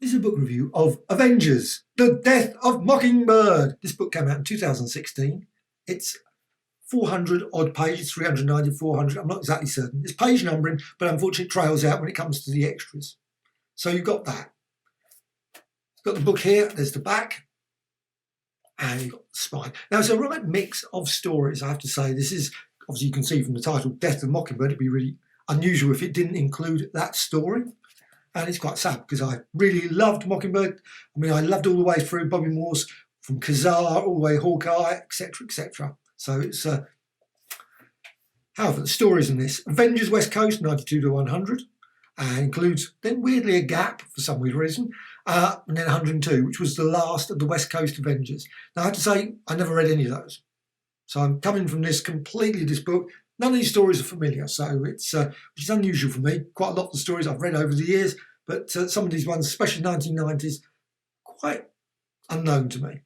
This is a book review of Avengers Death of Mockingbird. This book came out in 2016. It's 400 odd pages, 390, 400, I'm not exactly certain. It's page numbering, but unfortunately it trails out when it comes to the extras. So you've got that. You've got the book here, there's the back, and you've got the spine. Now it's a right mix of stories, I have to say. This is, obviously you can see from the title, Death of Mockingbird. It'd be really unusual if it didn't include that story. And it's quite sad because I really loved Mockingbird. I mean, I loved all the way through Bobby Moore's, from Kazar all the way Hawkeye, etc., etc. So it's, however, the stories in this: Avengers West Coast, 92 to 100, includes then weirdly a gap for some weird reason, and then 102, which was the last of the West Coast Avengers. Now I have to say, I never read any of those, so I'm coming from this completely. This book. None of these stories are familiar, so it's which is unusual for me. Quite a lot of the stories I've read over the years, but some of these ones, especially 1990s, quite unknown to me.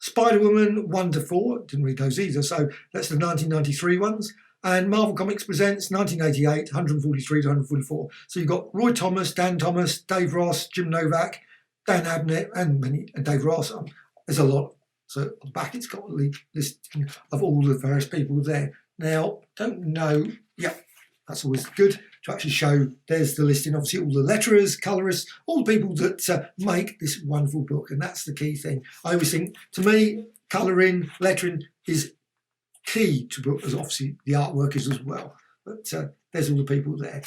Spider-Woman 1 to 4, didn't read those either, so that's the 1993 ones. And Marvel Comics presents 1988, 143 to 144. So you've got Roy Thomas, Dan Thomas, Dave Ross, Jim Novak, Dan Abnett, and Dave Ross. There's a lot. So on the back it's got a list of all the various people there. Now, don't know, yeah, that's always good to actually show. There's the listing, obviously, all the letterers, colourists, all the people that make this wonderful book, and that's the key thing. I always think, to me, colouring, lettering is key to book, as obviously the artwork is as well. But there's all the people there.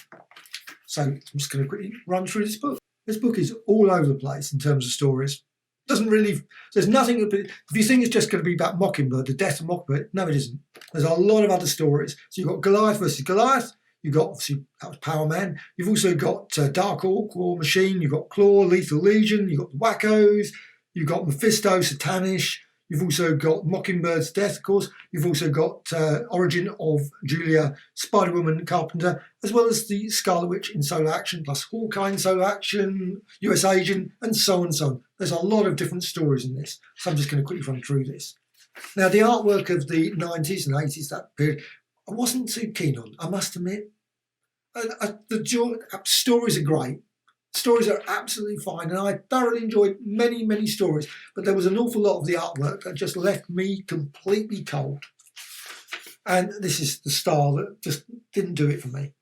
So I'm just going to quickly run through this book. This book is all over the place in terms of stories. Doesn't really, there's nothing, if you think it's just going to be about Mockingbird, the death of Mockingbird, no it isn't. There's a lot of other stories. So you've got Goliath versus Goliath, you've got, obviously, that was Power Man, you've also got Dark Hawk, War Machine, you've got Claw, Lethal Legion, you've got the Wackos, you've got Mephisto, Satanish, you've also got Mockingbird's death, of course, you've also got Origin of Julia, Spider-Woman, Carpenter, as well as the Scarlet Witch in solo action, plus Hawkeye in solo action, US Agent, and so on and so on. There's a lot of different stories in this, so I'm just going to quickly run through this. Now, the artwork of the 90s and 80s, that period, I wasn't too keen on, I must admit. The stories are great. Stories are absolutely fine, and I thoroughly enjoyed many, many stories, but there was an awful lot of the artwork that just left me completely cold. And this is the style that just didn't do it for me.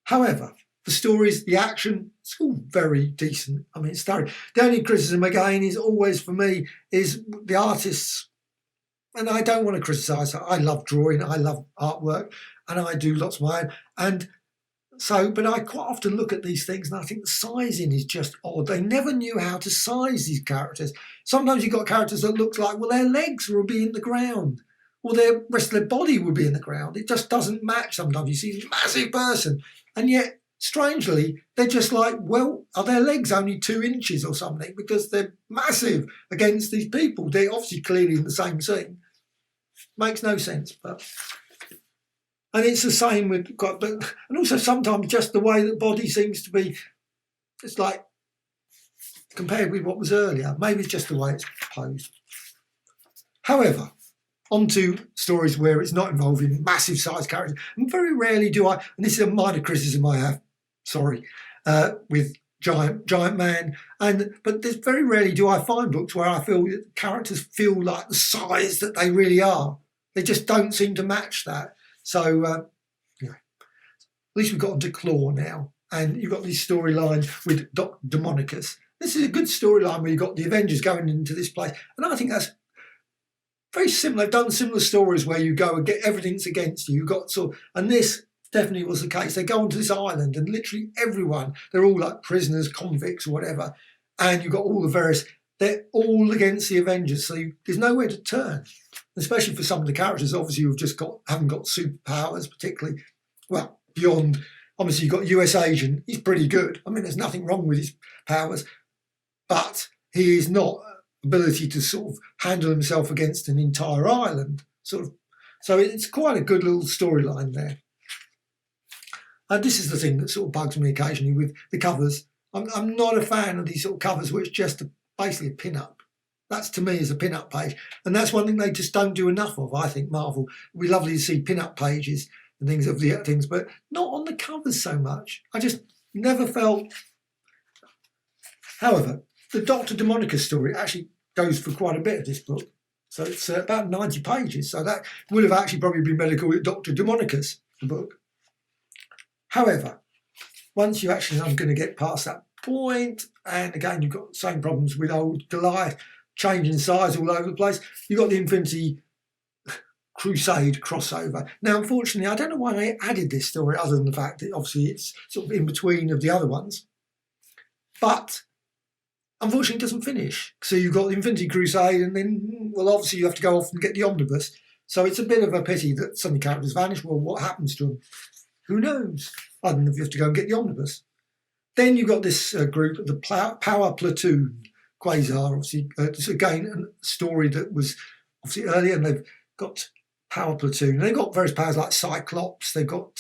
However, the stories, the action, it's all very decent. I mean, it's the only criticism, again, is always for me, is the artists. And I don't want to criticise. I love drawing, I love artwork, and I do lots of my own. And so, but I quite often look at these things and I think the sizing is just odd. They never knew how to size these characters. Sometimes you've got characters that look like, well, their legs will be in the ground, or the rest of their body will be in the ground. It just doesn't match. Sometimes you see a massive person, and yet, strangely, they're just like, well, are their legs only 2 inches or something? Because they're massive against these people. They're obviously clearly in the same scene. Makes no sense, but... And it's the same with, and also sometimes just the way the body seems to be, it's like, compared with what was earlier, maybe it's just the way it's posed. However, onto stories where it's not involving massive size characters, and very rarely do I, and this is a minor criticism I have, sorry, with Giant Man, but there's very rarely do I find books where I feel that characters feel like the size that they really are. They just don't seem to match that. So, at least we've got onto Klaw now, and you've got this storyline with Demonicus. This is a good storyline where you've got the Avengers going into this place, and I think that's very similar. They've done similar stories where you go and get everything's against you. You've got and this definitely was the case. They go onto this island, and literally everyone, they're all like prisoners, convicts, or whatever, and you've got all the various. They're all against the Avengers, so there's nowhere to turn. Especially for some of the characters, obviously, who've just haven't got superpowers, particularly, well, beyond, obviously, you've got US Agent, he's pretty good. I mean, there's nothing wrong with his powers, but he is not ability to sort of handle himself against an entire island, sort of. So it's quite a good little storyline there. And this is the thing that sort of bugs me occasionally with the covers. I'm not a fan of these sort of covers where it's just basically a pin-up. That's, to me, is a pin-up page. And that's one thing they just don't do enough of, I think, Marvel. It'd be lovely to see pin-up pages and things of the things, but not on the covers so much. I just never felt However, the Dr. Demonicus story actually goes for quite a bit of this book. So it's about 90 pages. So that would have actually probably been better called it Dr. Demonicus, the book. However, once you actually are going to get past that point, and again, you've got the same problems with old Goliath, changing size all over the place. You've got the Infinity Crusade crossover. Now, unfortunately, I don't know why they added this story other than the fact that obviously it's sort of in between of the other ones. But unfortunately, it doesn't finish. So you've got the Infinity Crusade, and then, well, obviously you have to go off and get the omnibus. So it's a bit of a pity that some of the characters vanish. Well, what happens to them? Who knows? Other than if you have to go and get the omnibus. Then you've got this group, the Power Platoon, Quasar, obviously. This again a story that was obviously earlier, and they've got Power Platoon. And they've got various powers like Cyclops. They've got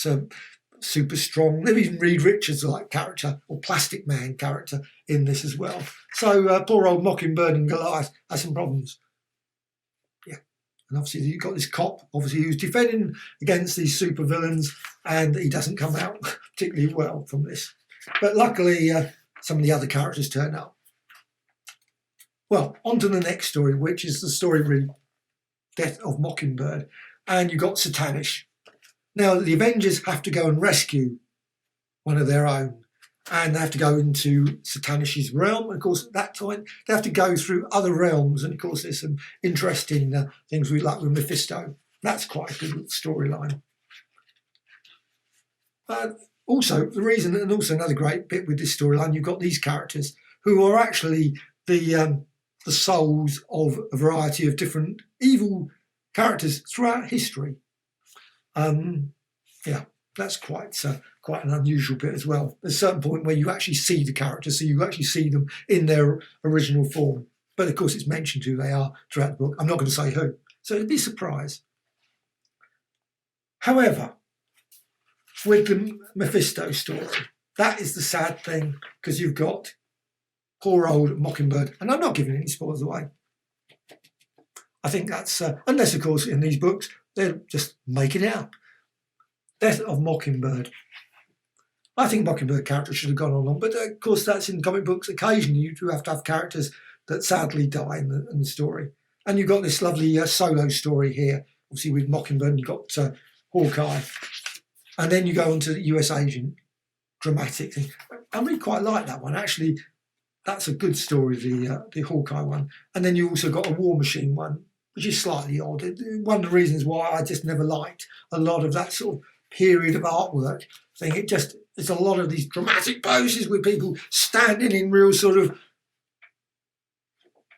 Super Strong. They've even Reed Richards like character, or Plastic Man character in this as well. So poor old Mockingbird and Goliath has some problems. Yeah, and obviously you've got this cop, obviously, who's defending against these super villains, and he doesn't come out particularly well from this. But luckily, some of the other characters turn up. Well, on to the next story, which is the story really Death of Mockingbird. And you've got Satanish. Now, the Avengers have to go and rescue one of their own. And they have to go into Satanish's realm. And of course, at that time, they have to go through other realms. And of course, there's some interesting things we like with Mephisto. That's quite a good storyline. Also, the reason, and also another great bit with this storyline, you've got these characters who are actually the souls of a variety of different evil characters throughout history. Yeah, that's quite an unusual bit as well. There's a certain point where you actually see the characters, so you actually see them in their original form. But of course, it's mentioned who they are throughout the book. I'm not going to say who, so it'd be a surprise. However, with the Mephisto story, that is the sad thing, because you've got poor old Mockingbird, and I'm not giving any spoilers away. I think that's, unless of course in these books, they're just making it up. Death of Mockingbird. I think Mockingbird character should have gone on, but of course that's in comic books. Occasionally you do have to have characters that sadly die in the story. And you've got this lovely solo story here, obviously with Mockingbird, and you've got Hawkeye. And then you go on to the US Agent, dramatic thing. I really quite like that one. Actually, that's a good story, the Hawkeye one. And then you also got a War Machine one, which is slightly odd. One of the reasons why I just never liked a lot of that sort of period of artwork thing. It's a lot of these dramatic poses with people standing in real sort of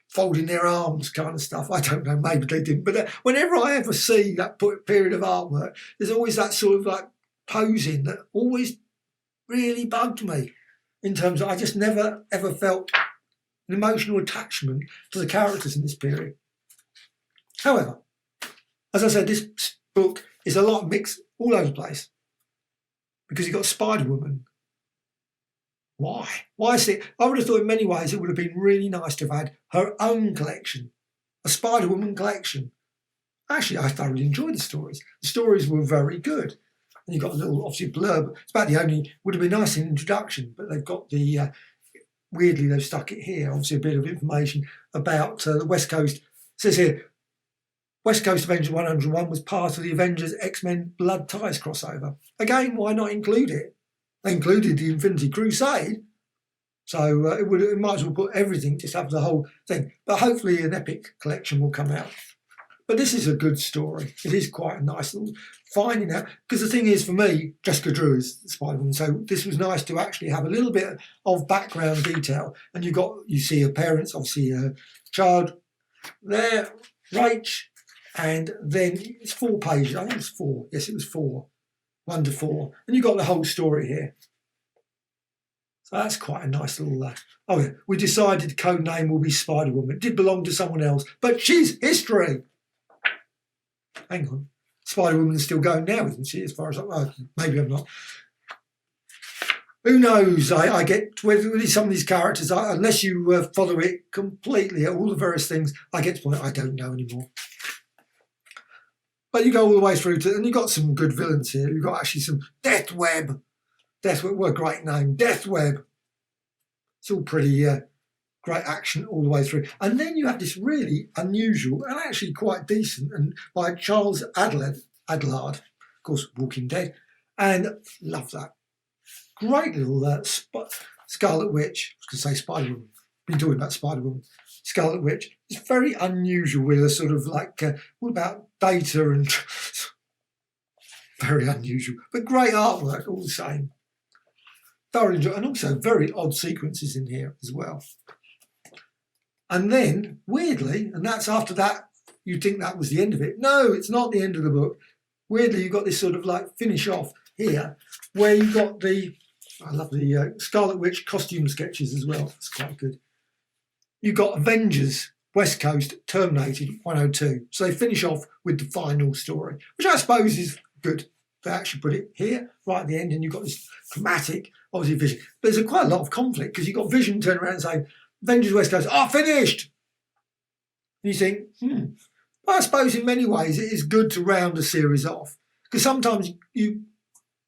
folding their arms kind of stuff. I don't know, maybe they didn't. But whenever I ever see that period of artwork, there's always that sort of like posing that always really bugged me, in terms of I just never ever felt an emotional attachment to the characters in this period. However, as I said, this book is a lot mixed all over the place, because you've got Spider-Woman. Why? Why is it? I would have thought in many ways it would have been really nice to have had her own collection, a Spider-Woman collection. Actually, I thoroughly enjoyed the stories. The stories were very good. And you've got a little, obviously, blurb. It's about the only, would have been nice in introduction, but they've got the, weirdly, they've stuck it here. Obviously, a bit of information about the West Coast. It says here, West Coast Avengers 101 was part of the Avengers X-Men Blood Ties crossover. Again, why not include it? They included the Infinity Crusade, so it might as well put everything, just have the whole thing. But hopefully an epic collection will come out. But this is a good story. It is quite a nice little finding out. Because the thing is, for me, Jessica Drew is Spider-Man. So this was nice to actually have a little bit of background detail. And you see her parents, obviously her child there, Rach. And then it's 4 pages. I think it was 4. Yes, it was 4. 1 to 4. And you've got the whole story here. So that's quite a nice little... oh, yeah. We decided the code name will be Spider-Woman. It did belong to someone else, but she's history. Hang on. Spider-Woman's still going now, isn't she? As far as maybe I'm not. Who knows? I get with some of these characters, unless you follow it completely, all the various things, I get to the point I don't know anymore. But you go all the way through to, and you've got some good villains here. You've got actually some Death Web. Death Web, what a great name. Death Web. It's all pretty great action all the way through. And then you have this really unusual and actually quite decent, and by Charles Adlard, of course, Walking Dead, and love that. Great little Scarlet Witch. I was going to say Spider-Woman. Been talking about Spider-Woman. Scarlet Witch. It's very unusual with a sort of like, what about Data and very unusual, but great artwork all the same. Thoroughly enjoy, and also very odd sequences in here as well. And then, weirdly, and that's after that, you'd think that was the end of it. No, it's not the end of the book. Weirdly, you've got this sort of like finish off here, where you've got I love the Scarlet Witch costume sketches as well. It's quite good. You've got Avengers West Coast Terminated 102. So they finish off with the final story, which I suppose is good. They actually put it here, right at the end, and you've got this dramatic, obviously, Vision. But there's quite a lot of conflict because you've got Vision turn around and say, Avengers West Coast, finished! And you think, Well, I suppose in many ways it is good to round a series off, because sometimes you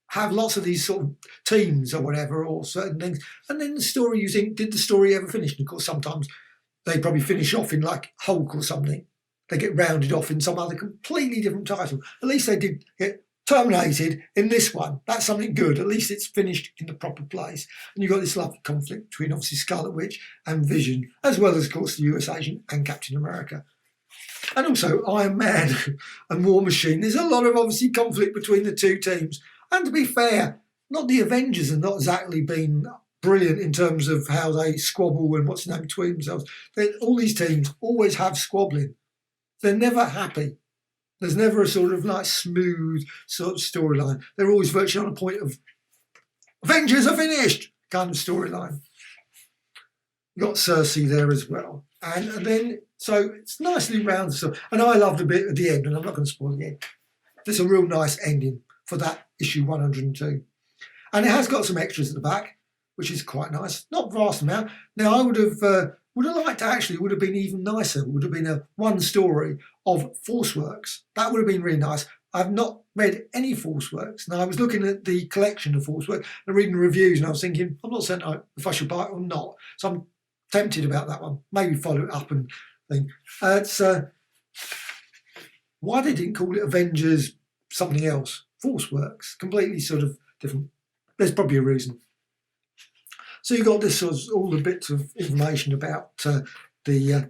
have lots of these sort of teams or whatever, or certain things, and then the story, you think, did the story ever finish? And of course, sometimes they probably finish off in like Hulk or something. They get rounded off in some other completely different title. At least they did get terminated in this one. That's something good. At least it's finished in the proper place. And you've got this lovely conflict between obviously Scarlet Witch and Vision, as well as, of course, the US Agent and Captain America. And also Iron Man and War Machine. There's a lot of obviously conflict between the two teams. And to be fair, not the Avengers have not exactly been brilliant in terms of how they squabble and what's the name between themselves. All these teams always have squabbling. They're never happy. There's never a sort of like smooth sort of storyline. They're always virtually on a point of Avengers are finished kind of storyline. You've got Cersei there as well. And then, so it's nicely rounded. So, and I loved a bit at the end, and I'm not going to spoil the end. There's a real nice ending for that issue 102. And it has got some extras at the back, which is quite nice. Not vast amount. Now, I would have liked to actually, would have been even nicer, would have been a one story of Force Works. That would have been really nice. I've not read any Force Works. Now, I was looking at the collection of Force Works and reading the reviews, and I was thinking, I'm not certain if I should buy it or not. So I'm tempted about that one. Maybe follow it up and think. It's why they didn't call it Avengers something else. Force Works, completely sort of different. There's probably a reason. So you've got this sort of all the bits of information about the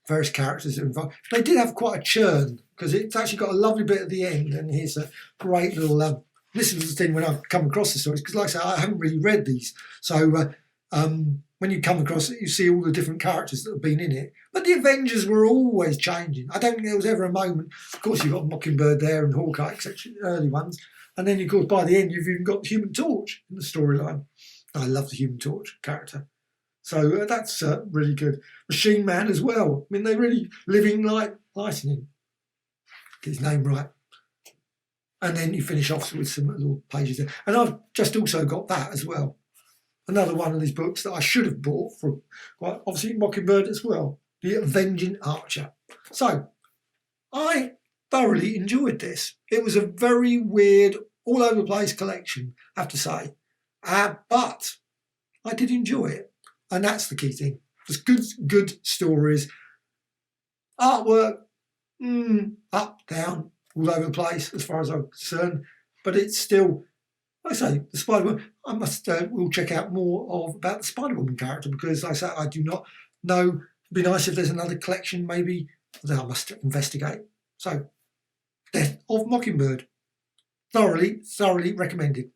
various characters that are involved. They did have quite a churn because it's actually got a lovely bit at the end, and here's a great little. This is the thing when I've come across the stories, because like I say, I haven't really read these. So when you come across it, you see all the different characters that have been in it. But the Avengers were always changing. I don't think there was ever a moment. Of course, you've got Mockingbird there and Hawkeye, etc., early ones. And then, of course, by the end, you've even got the Human Torch in the storyline. I love the Human Torch character. So that's really good. Machine Man as well. I mean, they're really living like lightning. Get his name right. And then you finish off with some little pages there. And I've just also got that as well. Another one of these books that I should have bought for, well, obviously Mockingbird as well. The Avenging Archer. So I thoroughly enjoyed this. It was a very weird, all over the place collection, I have to say. But I did enjoy it. And that's the key thing. Just good stories. Artwork, up, down, all over the place as far as I'm concerned. But it's still, like I say, the Spider-Woman, I must, we'll check out more about the Spider-Woman character, because like I say, I do not know. It'd be nice if there's another collection, maybe, that I must investigate. So, Death of Mockingbird. Thoroughly recommended.